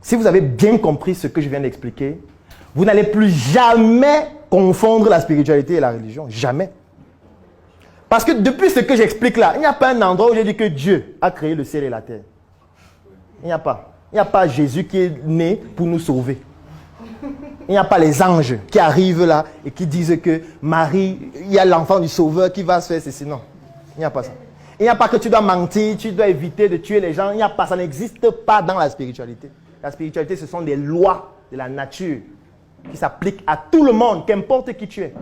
Si vous avez bien compris ce que je viens d'expliquer, vous n'allez plus jamais confondre la spiritualité et la religion. Jamais. Parce que depuis ce que j'explique là, il n'y a pas un endroit où j'ai dit que Dieu a créé le ciel et la terre. Il n'y a pas. Il n'y a pas Jésus qui est né pour nous sauver. Il n'y a pas les anges qui arrivent là et qui disent que Marie, il y a l'enfant du Sauveur qui va se faire ceci. Non, il n'y a pas ça. Il n'y a pas que tu dois mentir, tu dois éviter de tuer les gens. Il n'y a pas, ça n'existe pas dans la spiritualité. La spiritualité, ce sont des lois de la nature qui s'appliquent à tout le monde, qu'importe qui tu es.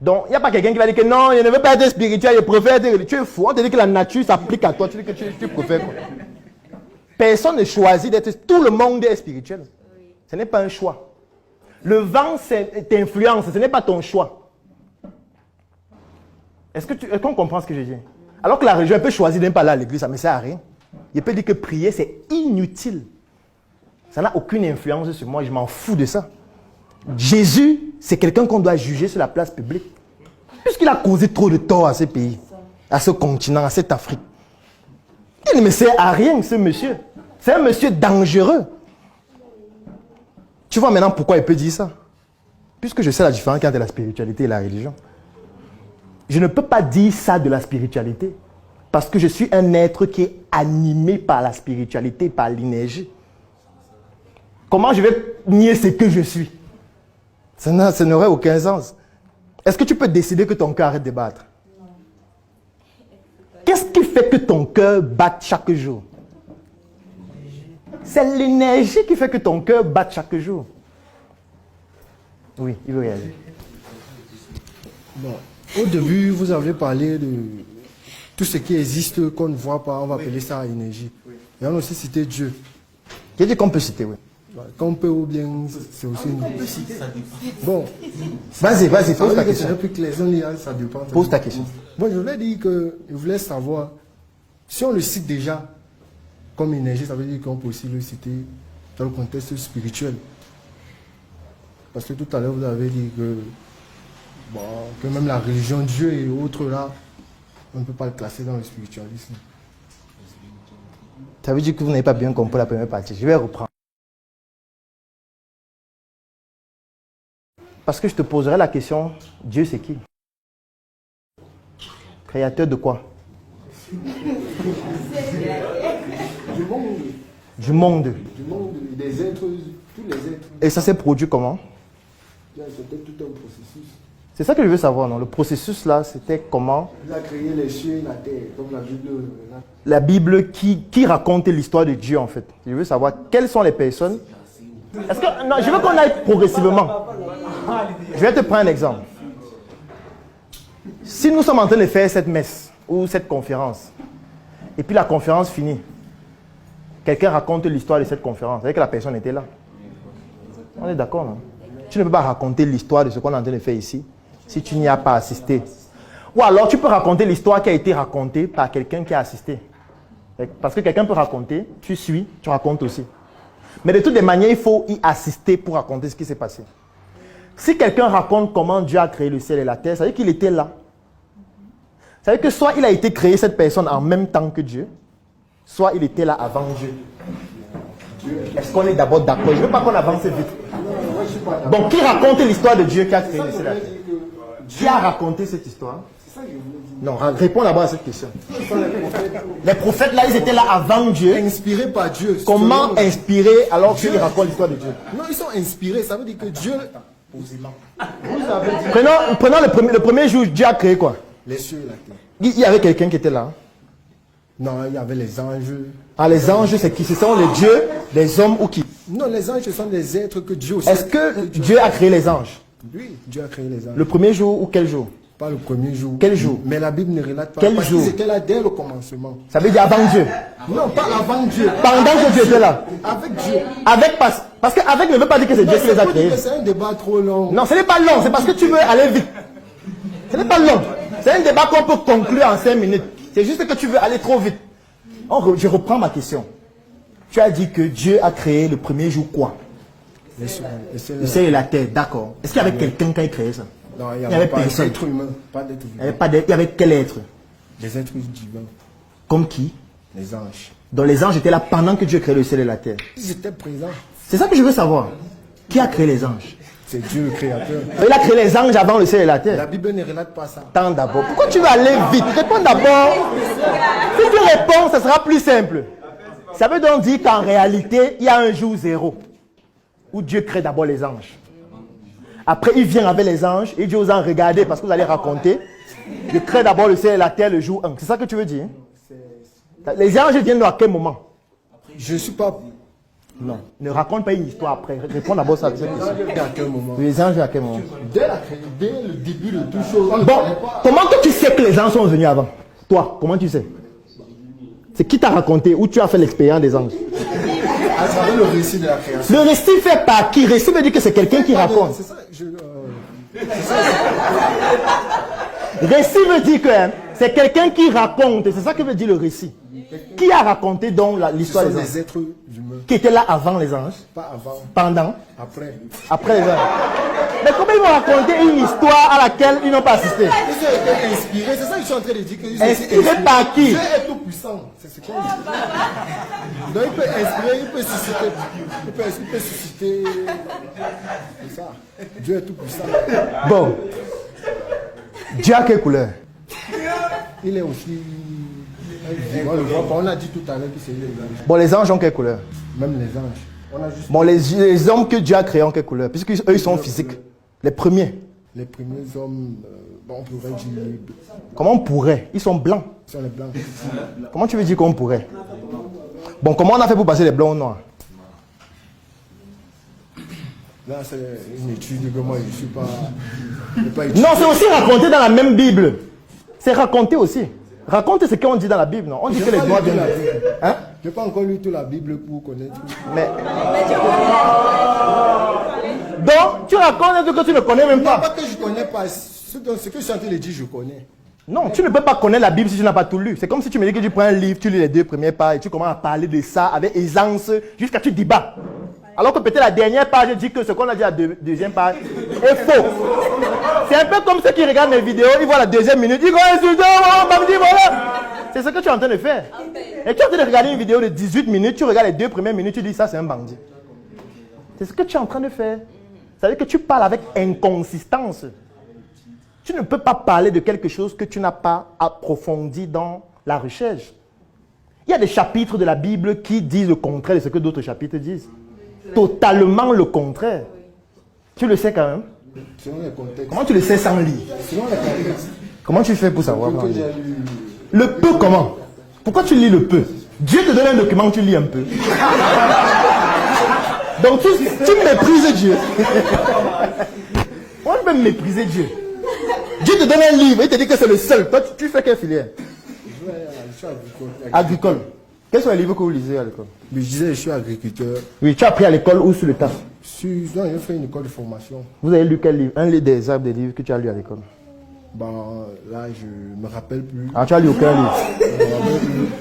Donc, il n'y a pas quelqu'un qui va dire que non, je ne veux pas être spirituel, je préfère être... Tu es fou, on te dit que la nature s'applique à toi, tu dis que tu préfères quoi? Personne ne choisit d'être... Tout le monde est spirituel. Ce n'est pas un choix. Le vent t'influence, ce n'est pas ton choix. Est-ce qu'on comprend ce que je dis? Alors que la religion, elle peut choisir de ne pas aller à l'église, ça ne me sert à rien. Il peut dire que prier, c'est inutile. Ça n'a aucune influence sur moi, je m'en fous de ça. Jésus, c'est quelqu'un qu'on doit juger sur la place publique. Puisqu'il a causé trop de tort à ce pays, à ce continent, à cette Afrique. Il ne me sert à rien, ce monsieur. C'est un monsieur dangereux. Tu vois maintenant pourquoi il peut dire ça? Puisque je sais la différence entre la spiritualité et la religion. Je ne peux pas dire ça de la spiritualité. Parce que je suis un être qui est animé par la spiritualité, par l'énergie. Comment je vais nier ce que je suis? Ça n'aurait aucun sens. Est-ce que tu peux décider que ton cœur arrête de battre? Qu'est-ce qui fait que ton cœur batte chaque jour? C'est l'énergie qui fait que ton cœur batte chaque jour. Oui, il veut réagir. Bon, au début, vous avez parlé de tout ce qui existe qu'on ne voit pas, on va appeler ça énergie. Et on a aussi cité Dieu. J'ai dit qu'on peut citer, oui. Qu'on peut ou bien, c'est aussi une... Bon, vas-y, pose ta question. C'est plus clair, ça dépend. Pose ta question. Bon, je voulais dire que, je voulais savoir, si on le cite déjà comme énergie, ça veut dire qu'on peut aussi le citer dans le contexte spirituel. Parce que tout à l'heure, vous avez dit que, bon, que même la religion, Dieu et autres là, on ne peut pas le classer dans le spiritualisme. Ça veut dire que vous n'avez pas bien compris la première partie. Je vais reprendre. Parce que je te poserai la question, Dieu c'est qui? Créateur de quoi? Du monde. Du monde. Du monde, des êtres, tous les êtres. Et ça s'est produit comment? C'était tout un processus. C'est ça que je veux savoir, non? Le processus là, c'était comment? Il a créé les cieux et la terre, comme la Bible. La Bible qui raconte l'histoire de Dieu en fait. Je veux savoir quelles sont les personnes. Est-ce que, non, je veux qu'on aille progressivement. Je vais te prendre un exemple. Si nous sommes en train de faire cette messe ou cette conférence, et puis la conférence finit, quelqu'un raconte l'histoire de cette conférence, avec que la personne était là. On est d'accord, non? Tu ne peux pas raconter l'histoire de ce qu'on est en train de faire ici si tu n'y as pas assisté. Ou alors tu peux raconter l'histoire qui a été racontée par quelqu'un qui a assisté. Parce que quelqu'un peut raconter, tu suis, tu racontes aussi. Mais de toutes les manières, il faut y assister pour raconter ce qui s'est passé. Si quelqu'un raconte comment Dieu a créé le ciel et la terre, ça veut dire qu'il était là. Ça veut dire que soit il a été créé, cette personne, en même temps que Dieu, soit il était là avant Dieu. Est-ce qu'on est d'abord d'accord? Je ne veux pas qu'on avance vite. Donc, qui raconte l'histoire de Dieu qui a créé le ciel et la terre? Qui a raconté cette histoire? Non, réponds d'abord à cette question. Les prophètes, là, ils étaient là avant Dieu. Inspirés par Dieu. Comment inspirer alors qu'ils racontent l'histoire de Dieu? Non, ils sont inspirés, ça veut dire que Dieu... Prenons le premier jour, Dieu a créé quoi? Les cieux et la terre. Il y avait quelqu'un qui était là. Non, il y avait les anges. Ah, les anges, c'est qui? Ce sont les dieux, les hommes ou qui? Non, les anges, ce sont des êtres que Dieu aussi. Est-ce que Dieu a créé les anges? Oui, Dieu a créé les anges. Le premier jour ou quel jour? Pas le premier jour. Quel jour? Mais la Bible ne relate pas. Quel parce jour? qu'ils étaient là dès le commencement. Ça veut dire avant Dieu. Non, pas avant Dieu. Pendant que Dieu était là. Avec Dieu. Avec, parce qu'avec ne veut pas dire que c'est Dieu qui les a créés. C'est un débat trop long. Non, ce n'est pas long, c'est parce que tu veux aller vite. Ce n'est pas long. C'est un débat qu'on peut conclure en 5 minutes. C'est juste que tu veux aller trop vite. Je reprends ma question. Tu as dit que Dieu a créé le premier jour quoi? Le ciel et la terre, d'accord. Est-ce qu'il y avait quelqu'un qui a créé ça? Non, il n'y avait avait pas personne. d'être humain. Pas d'être Il n'y avait quel être? Des êtres divins. Comme qui? Les anges. Donc les anges étaient là pendant que Dieu créait le ciel et la terre. Ils étaient présents. C'est ça que je veux savoir. Qui a créé les anges? C'est Dieu le créateur. Il a créé les anges avant le ciel et la terre. La Bible ne relate pas ça. Attends d'abord. Pourquoi tu vas aller vite? Réponds d'abord. Si tu réponds, ça sera plus simple. Ça veut donc dire qu'en réalité, il y a un jour zéro où Dieu crée d'abord les anges. Après, il vient avec les anges et Dieu vous en regardez parce que vous allez raconter. Je crée d'abord le ciel et la terre le jour 1. C'est ça que tu veux dire? Les anges viennent à quel moment? Je ne suis pas... Non. Ne raconte pas une histoire après. Réponds d'abord ça. À quel moment? Les anges à quel moment? Dès le début de toute chose. Bon, comment que tu sais que les anges sont venus avant? Toi, comment tu sais? C'est qui t'a raconté ou tu as fait l'expérience des anges? À travers le récit de la création. Le récit fait par qui? Récit veut dire que c'est quelqu'un qui raconte. C'est ça, Récit veut dire que c'est quelqu'un qui raconte. C'est ça que veut dire le récit. Qui a raconté donc l'histoire Ce sont des anges? des êtres humains. Qui étaient là avant les anges? Pas avant, Pendant? après. Après les anges? Mais comment ils vont raconter une histoire à laquelle ils n'ont pas assisté? Ils ont été inspirés, c'est ça que je suis en train de dire. Qu'ils ont été Inspirés par qui? Dieu est tout puissant. C'est ce qu'on dit. Donc il peut inspirer, il peut susciter. Il peut susciter. C'est ça. Dieu est tout puissant. Bon. Dieu a quelle couleur? Il est aussi. On le voit pas. On a dit tout à l'heure que c'est les anges. Bon, les anges ont quelle couleur? Même les anges. On a juste Bon, les hommes que Dieu a créés ont quelle couleur? Puisque eux, ils sont physiques. Les premiers. les premiers hommes, bon, on pourrait dire. Comment on pourrait? Ils sont blancs. Ils sont les blancs. Comment tu veux dire qu'on pourrait? Bon, comment on a fait pour passer les blancs au noir? Là, c'est une étude que moi, je ne suis pas étudié. Non, c'est aussi raconté dans la même Bible. C'est raconté aussi. Raconte ce qu'on dit dans la Bible, non? On dit que les noirs viennent. Hein? Je n'ai pas encore lu toute la Bible pour connaître. Mais... Donc, tu racontes un truc que tu ne connais même Non, pas. pas que je ne connais pas. Ce que je suis en train de dire, je connais. Non, tu ne peux pas connaître la Bible si tu n'as pas tout lu. C'est comme si tu me dis que tu prends un livre, tu lis les 2 premières pages et tu commences à parler de ça avec aisance jusqu'à ce que tu débats. Alors que peut-être la dernière page dit que ce qu'on a dit à la deuxième page est faux. C'est un peu comme ceux qui regardent mes vidéos, ils voient la deuxième minute, ils vont insulter, voilà. C'est ce que tu es en train de faire. Et tu es en train de regarder une vidéo de 18 minutes, tu regardes les 2 premières minutes, tu dis ça c'est un bandit. C'est ce que tu es en train de faire. Ça veut dire que tu parles avec inconsistance. Tu ne peux pas parler de quelque chose que tu n'as pas approfondi dans la recherche. Il y a des chapitres de la Bible qui disent le contraire de ce que d'autres chapitres disent. Totalement le contraire. Tu le sais quand même. Selon les contextes. Comment tu le sais sans lire? Selon les contextes. Comment tu fais pour savoir? Que j'ai lu. Le peu comment? Pourquoi tu lis le peu? Dieu te donne un document, tu lis un peu. Donc tu méprises Dieu. On peut mépriser Dieu. Dieu te donne un livre, il te dit que c'est le seul. Toi, tu fais quelle filière? Je suis agricole. Agricole. Quels sont les livres que vous lisez à l'école? Mais je disais, je suis agriculteur. Oui, tu as appris à l'école ou sur le tas? Non, j'ai fait une école de formation. Vous avez lu quel livre? Un des arbres des livres que tu as lu à l'école? Bon, là, je me rappelle plus. Ah, tu as lu aucun livre?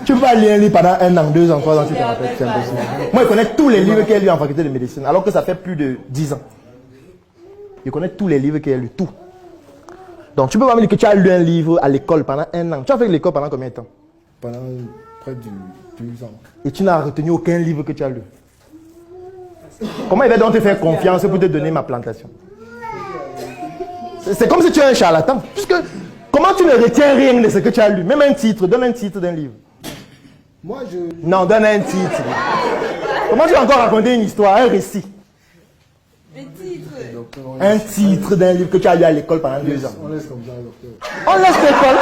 Tu peux pas lire un livre pendant 1 an, 2 ans, 3 ans, tu te rappelles, c'est impossible. Moi, je connais tous les livres qu'il y a lu en faculté de médecine, alors que ça fait plus de 10 ans. Je connais tous les livres qu'il y a lu, tout. Donc, tu peux pas me dire que tu as lu un livre à l'école pendant 1 an. Tu as fait l'école pendant combien de temps? Pendant près de 2 ans. Et tu n'as retenu aucun livre que tu as lu. Comment il va donc te faire confiance pour te donner ma plantation? C'est comme si tu es un charlatan. Puisque, comment tu ne retiens rien de ce que tu as lu? Même un titre, donne un titre d'un livre. Moi, je... Non, donne un titre. Comment tu vas encore raconter une histoire, un récit? Un titre d'un livre que tu as lu à l'école pendant 2 ans. On laisse comme ça, docteur. On laisse l'école.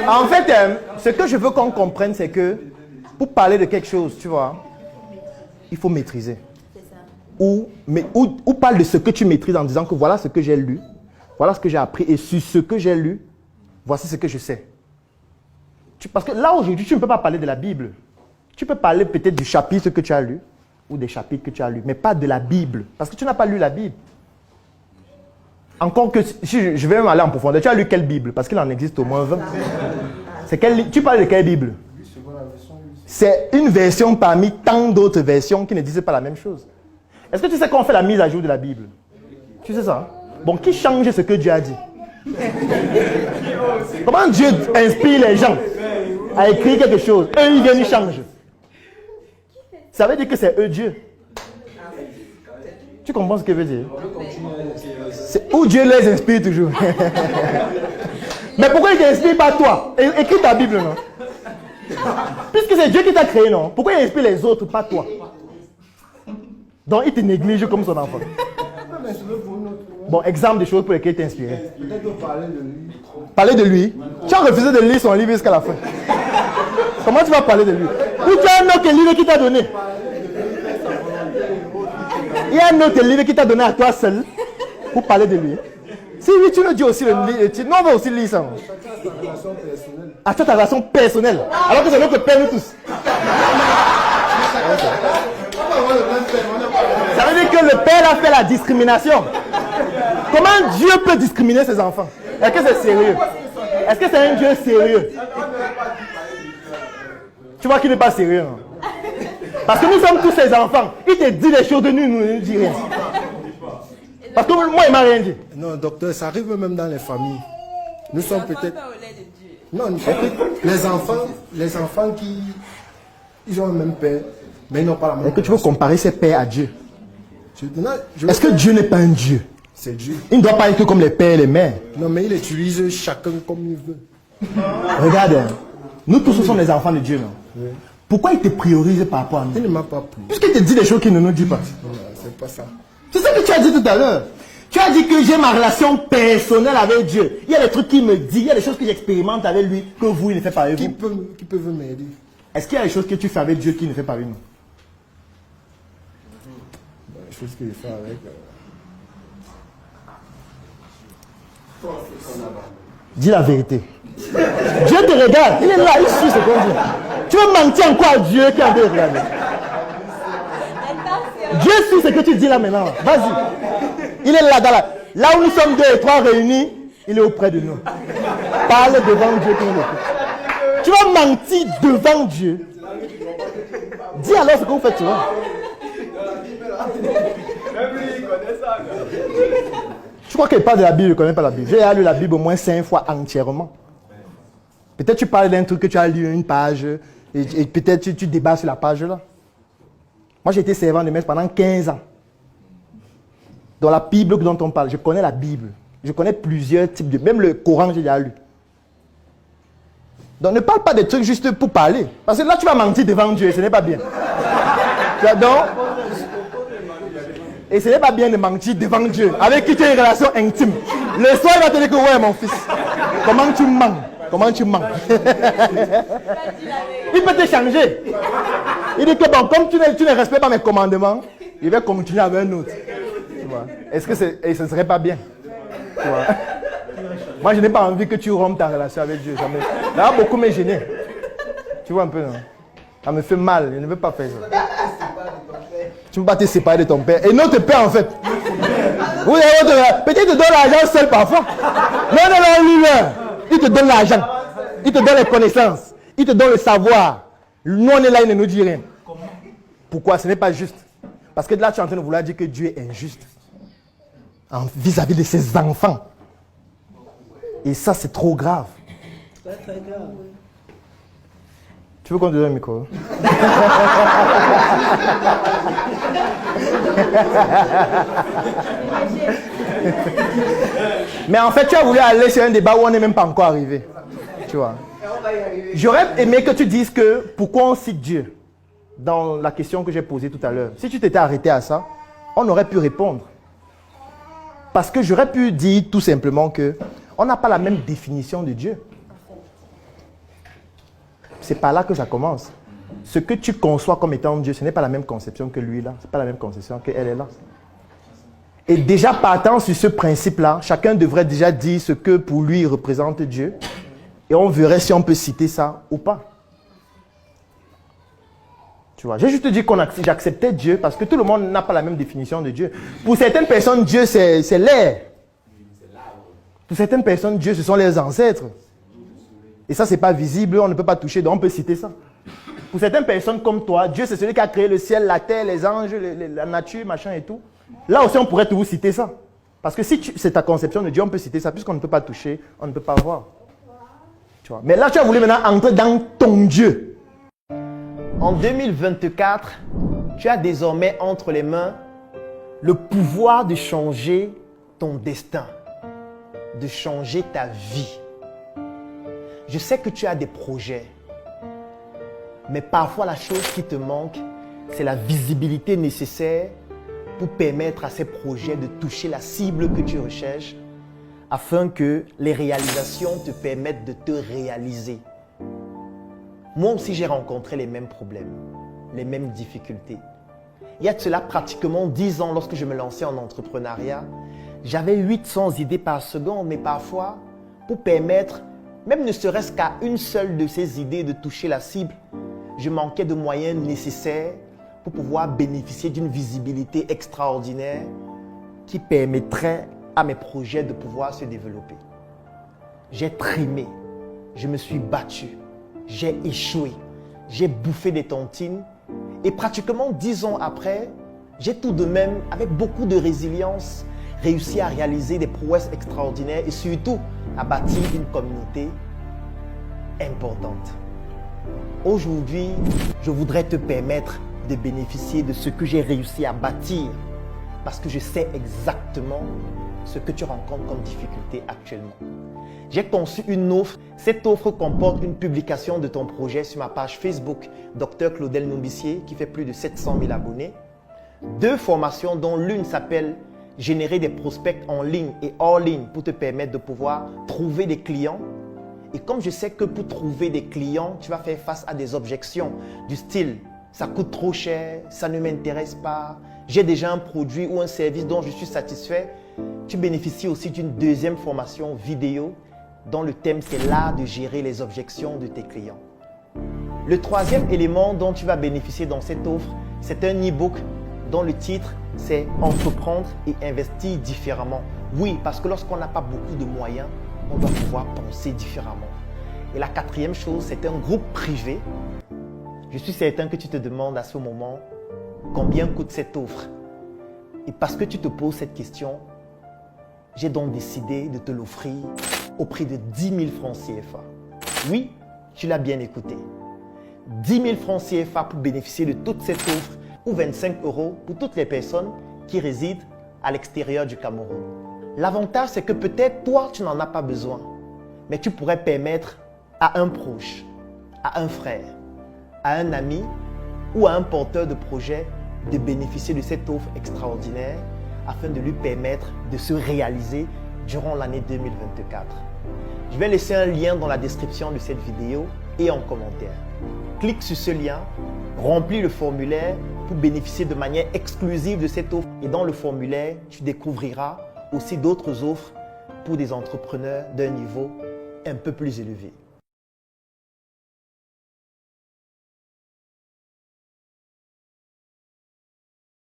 En fait, ce que je veux qu'on comprenne, c'est que pour parler de quelque chose, tu vois, il faut maîtriser. Ou parle de ce que tu maîtrises en disant que voilà ce que j'ai lu, voilà ce que j'ai appris, et sur ce que j'ai lu, voici ce que je sais. Parce que là, aujourd'hui, tu ne peux pas parler de la Bible. Tu peux parler peut-être du chapitre que tu as lu, ou des chapitres que tu as lus, mais pas de la Bible, parce que tu n'as pas lu la Bible. Encore que, si je vais même aller en profondeur, tu as lu quelle Bible? Parce qu'il en existe au moins 20. Tu parles de quelle Bible? C'est une version parmi tant d'autres versions qui ne disent pas la même chose. Est-ce que tu sais qu'on fait la mise à jour de la Bible? Tu sais ça? Bon, qui change ce que Dieu a dit? Comment Dieu inspire les gens à écrire quelque chose? Eux, ils viennent, ils changent. Ça veut dire que c'est eux Dieu. Tu comprends ce que veut dire? C'est où Dieu les inspire toujours. Mais pourquoi il ne t'inspire pas toi? Écris ta Bible, non? Puisque c'est Dieu qui t'a créé, non? Pourquoi il inspire les autres, pas toi? Donc il te néglige comme son enfant. Bon, exemple des choses pour lesquelles il t'inspirait. Peut-être parler de lui. Parler de lui? Tu as refusé de lire son livre jusqu'à la fin. Comment tu vas parler de lui? Ou tu as un autre livre qui t'a donné? Il y a un autre livre qui t'a donné à toi seul pour parler de lui. Si oui, tu nous dis aussi le livre. Non, on va aussi lire ça. Chacun a sa relation personnelle. Ah, tu as ta relation personnelle. Alors que c'est notre père, nous tous. Ça veut dire que le père a fait la discrimination. Comment Dieu peut discriminer ses enfants? Est-ce que c'est sérieux? Est-ce que c'est un Dieu sérieux? Tu vois qu'il n'est pas sérieux, non? Parce que nous sommes tous ses enfants. Il te dit les choses de nous, nous ne dit rien. Parce que moi, il ne m'a rien dit. Non, docteur, ça arrive même dans les familles. Nous sommes peut-être... Non, les enfants qui... Ils ont le même père, mais ils n'ont pas la même... Est-ce que tu veux comparer ses pères à Dieu? Est-ce que dire... Dieu n'est pas un Dieu? C'est Dieu. Il ne doit pas être comme les pères et les mères. Non, mais il utilise chacun comme il veut. Regarde, hein. Nous tous sommes les enfants de Dieu, non? Oui. Pourquoi il te priorise par rapport à nous? Il ne m'a pas pris. Puisqu'il te dit des choses qu'il ne nous dit pas. Non, c'est pas ça. C'est ça que tu as dit tout à l'heure. Tu as dit que j'ai ma relation personnelle avec Dieu. Il y a des trucs qu'il me dit, il y a des choses que j'expérimente avec lui, que vous, il ne fait pas avec vous. Qui peut m'aider? Est-ce qu'il y a des choses que tu fais avec Dieu qu'il ne fait pas avec nous? Les choses qu'il fait avec... Dis la vérité. Dieu te regarde, il est là, il suit ce qu'on dit. Tu veux mentir encore à Dieu qui a regardé? Dieu suit ce que tu dis là maintenant. Vas-y. Il est là, là où nous sommes 2 et 3 réunis, il est auprès de nous. Parle devant Dieu qui nous écoute. Tu vas mentir devant Dieu. Dis alors ce que vous faites souvent. Je crois qu'il parle de la Bible, il ne connaît pas la Bible. J'ai lu la Bible au moins 5 fois entièrement. Peut-être tu parles d'un truc que tu as lu une page et peut-être tu débats sur la page là. Moi j'ai été servant de messe pendant 15 ans. Dans la Bible dont on parle, je connais la Bible. Je connais plusieurs types de... Même le Coran, j'ai déjà lu. Donc ne parle pas des trucs juste pour parler. Parce que là tu vas mentir devant Dieu et ce n'est pas bien. Donc, et ce n'est pas bien de mentir devant Dieu, avec qui tu as une relation intime. Le soir, il va te dire que ouais, mon fils, comment tu mens? Comment tu mens? Il peut te changer. Il dit que bon, comme tu ne respectes pas mes commandements, il va continuer avec un autre. Tu vois? Est-ce que ce ne serait pas bien? Tu vois? Moi, je n'ai pas envie que tu rompes ta relation avec Dieu. Jamais. Ça va beaucoup me gêner. Tu vois un peu, non? Ça me fait mal. Je ne veux pas faire ça. Tu ne peux pas te séparer de ton père. Et notre père, en fait. Peut-être il te donne l'argent seul parfois. Non, lui, il te donne l'argent. Il te donne les connaissances. Il te donne le savoir. Nous, on est là, il ne nous dit rien. Pourquoi? Ce n'est pas juste. Parce que là, tu es en train de vouloir dire que Dieu est injuste. Vis-à-vis de ses enfants. Et ça, c'est trop grave. C'est très grave. Tu veux qu'on te donne un micro? Mais en fait, tu as voulu aller sur un débat où on n'est même pas encore arrivé. Tu vois. J'aurais aimé que tu dises que pourquoi on cite Dieu dans la question que j'ai posée tout à l'heure. Si tu t'étais arrêté à ça, on aurait pu répondre. Parce que j'aurais pu dire tout simplement que on n'a pas la même définition de Dieu. C'est par là que ça commence. Ce que tu conçois comme étant Dieu, ce n'est pas la même conception que lui là. Ce n'est pas la même conception qu'elle est là. Et déjà partant sur ce principe-là, chacun devrait déjà dire ce que pour lui représente Dieu. Et on verrait si on peut citer ça ou pas. Tu vois, j'ai juste dit que j'acceptais Dieu parce que tout le monde n'a pas la même définition de Dieu. Pour certaines personnes, Dieu c'est l'air. Pour certaines personnes, Dieu ce sont les ancêtres. Et ça, ce n'est pas visible, on ne peut pas toucher, donc on peut citer ça. Pour certaines personnes comme toi, Dieu, c'est celui qui a créé le ciel, la terre, les anges, la nature, machin et tout. Là aussi, on pourrait tout vous citer ça. Parce que si c'est ta conception de Dieu, on peut citer ça, puisqu'on ne peut pas toucher, on ne peut pas voir. Tu vois. Mais là, tu as voulu maintenant entrer dans ton Dieu. En 2024, tu as désormais entre les mains le pouvoir de changer ton destin, de changer ta vie. Je sais que tu as des projets, mais parfois la chose qui te manque, c'est la visibilité nécessaire pour permettre à ces projets de toucher la cible que tu recherches afin que les réalisations te permettent de te réaliser. Moi aussi, j'ai rencontré les mêmes problèmes, les mêmes difficultés. Il y a de cela pratiquement 10 ans, lorsque je me lançais en entrepreneuriat, j'avais 800 idées par seconde, mais parfois, pour permettre, même ne serait-ce qu'à une seule de ces idées de toucher la cible, je manquais de moyens nécessaires pour pouvoir bénéficier d'une visibilité extraordinaire qui permettrait à mes projets de pouvoir se développer. J'ai trimé, je me suis battu, j'ai échoué, j'ai bouffé des tontines et pratiquement 10 ans après, j'ai tout de même, avec beaucoup de résilience, réussi à réaliser des prouesses extraordinaires et surtout à bâtir une communauté importante. Aujourd'hui, je voudrais te permettre de bénéficier de ce que j'ai réussi à bâtir parce que je sais exactement ce que tu rencontres comme difficulté actuellement. J'ai conçu une offre. Cette offre comporte une publication de ton projet sur ma page Facebook, Dr Claudel Nombissier, qui fait plus de 700 000 abonnés. 2 formations dont l'une s'appelle « Générer des prospects en ligne et hors ligne » pour te permettre de pouvoir trouver des clients. Et comme je sais que pour trouver des clients, tu vas faire face à des objections du style « ça coûte trop cher, ça ne m'intéresse pas, j'ai déjà un produit ou un service dont je suis satisfait », tu bénéficies aussi d'une 2e formation vidéo dont le thème c'est l'art de gérer les objections de tes clients. Le 3e élément dont tu vas bénéficier dans cette offre, c'est un e-book dont le titre c'est « Entreprendre et investir différemment ». Oui, parce que lorsqu'on n'a pas beaucoup de moyens, on doit pouvoir penser différemment. Et la 4e chose, c'est un groupe privé. Je suis certain que tu te demandes à ce moment combien coûte cette offre. Et parce que tu te poses cette question, j'ai donc décidé de te l'offrir au prix de 10 000 francs CFA. Oui, tu l'as bien écouté. 10 000 francs CFA pour bénéficier de toute cette offre ou 25 € pour toutes les personnes qui résident à l'extérieur du Cameroun. L'avantage, c'est que peut-être toi, tu n'en as pas besoin, mais tu pourrais permettre à un proche, à un frère, à un ami ou à un porteur de projet de bénéficier de cette offre extraordinaire afin de lui permettre de se réaliser durant l'année 2024. Je vais laisser un lien dans la description de cette vidéo et en commentaire. Clique sur ce lien, remplis le formulaire pour bénéficier de manière exclusive de cette offre. Et dans le formulaire, tu découvriras aussi d'autres offres pour des entrepreneurs d'un niveau un peu plus élevé.